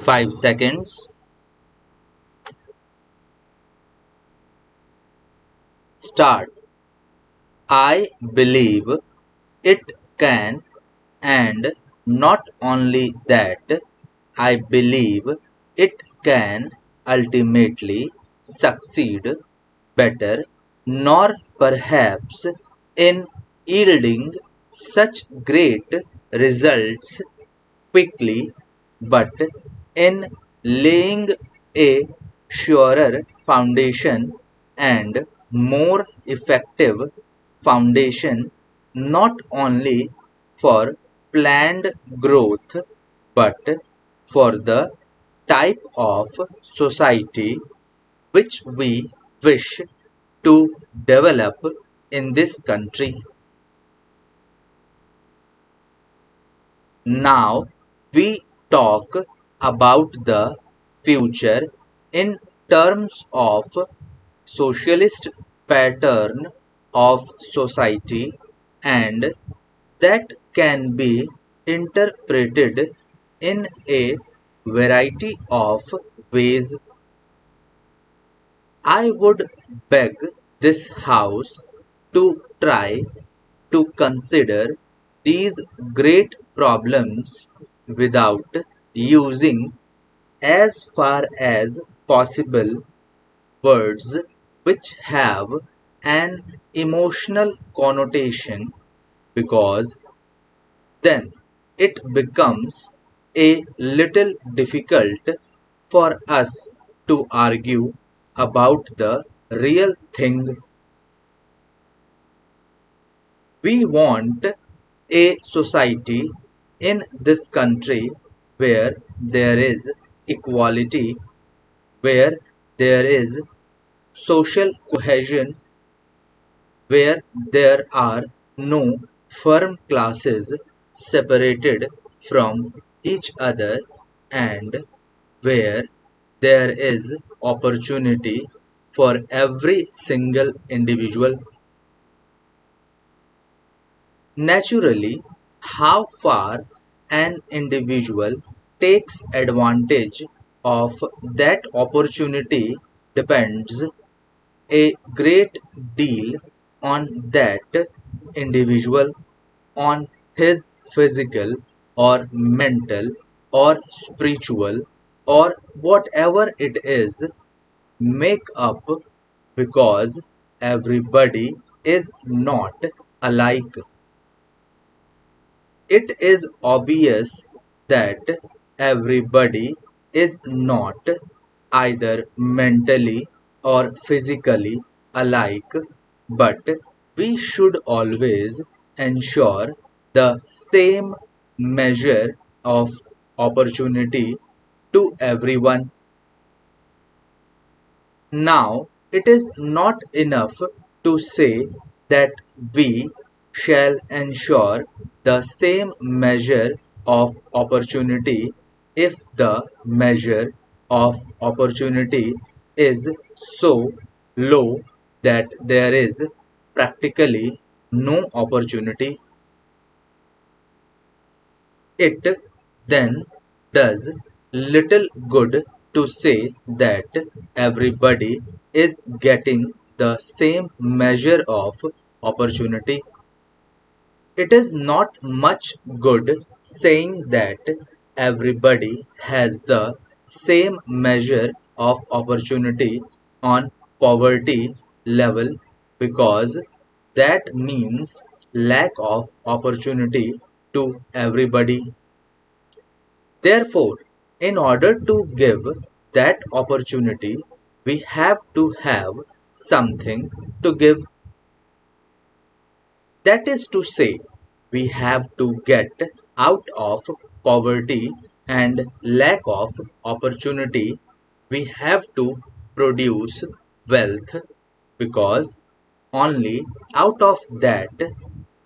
5 seconds. Start. I believe it can, and not only that, I believe it can ultimately succeed better, nor perhaps in yielding such great results quickly, but in laying a surer foundation and more effective foundation not only for planned growth but for the type of society which we wish to develop in this country. Now we talk about the future in terms of socialist pattern of society, and that can be interpreted in a variety of ways. I would beg this House to try to consider these great problems without using, as far as possible, words which have an emotional connotation, because then it becomes a little difficult for us to argue about the real thing. We want a society in this country where there is equality, where there is social cohesion, where there are no firm classes separated from each other, and where there is opportunity for every single individual. Naturally, how far an individual takes advantage of that opportunity depends a great deal on that individual, on his physical or mental or spiritual or whatever it is make up, because everybody is not alike. It is obvious that everybody is not either mentally or physically alike, but we should always ensure the same measure of opportunity to everyone. Now, it is not enough to say that we shall ensure the same measure of opportunity if the measure of opportunity is so low that there is practically no opportunity. It then does little good to say that everybody is getting the same measure of opportunity. It is not much good saying that everybody has the same measure of opportunity on poverty level, because that means lack of opportunity to everybody. Therefore, in order to give that opportunity, we have to have something to give. That is to say, we have to get out of poverty and lack of opportunity. We have to produce wealth, because only out of that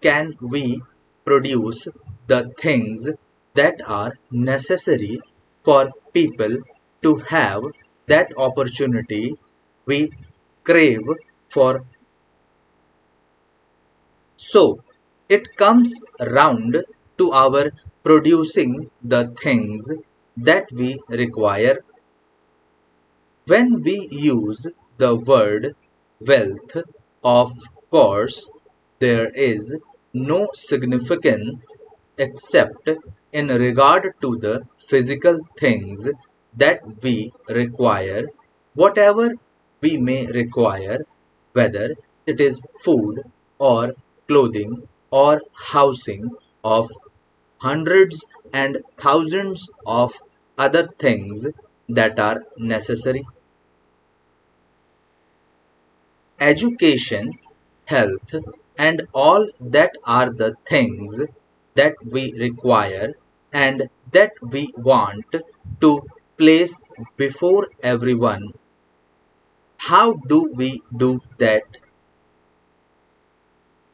can we produce the things that are necessary for people to have that opportunity we crave for. So it comes round to our producing the things that we require. When we use the word wealth, of course, there is no significance except in regard to the physical things that we require, whatever we may require, whether it is food or clothing or housing of hundreds and thousands of other things that are necessary. Education, health, and all that are the things that we require and that we want to place before everyone. How do we do that?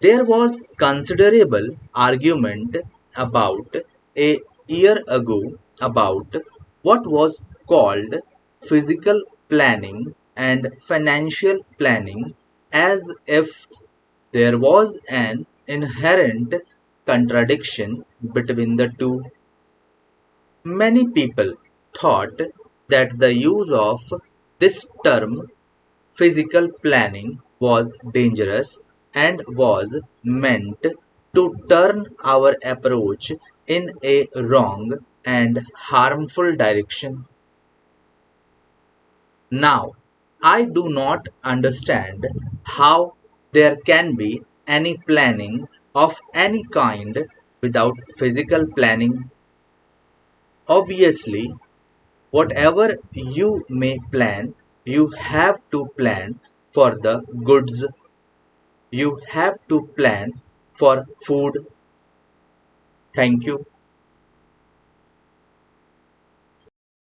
There was considerable argument about a year ago about what was called physical planning and financial planning, as if there was an inherent contradiction between the two. Many people thought that the use of this term physical planning was dangerous and was meant to turn our approach in a wrong and harmful direction. Now, I do not understand how there can be any planning of any kind without physical planning. Obviously, whatever you may plan, you have to plan for the goods. You have to plan for food. Thank you.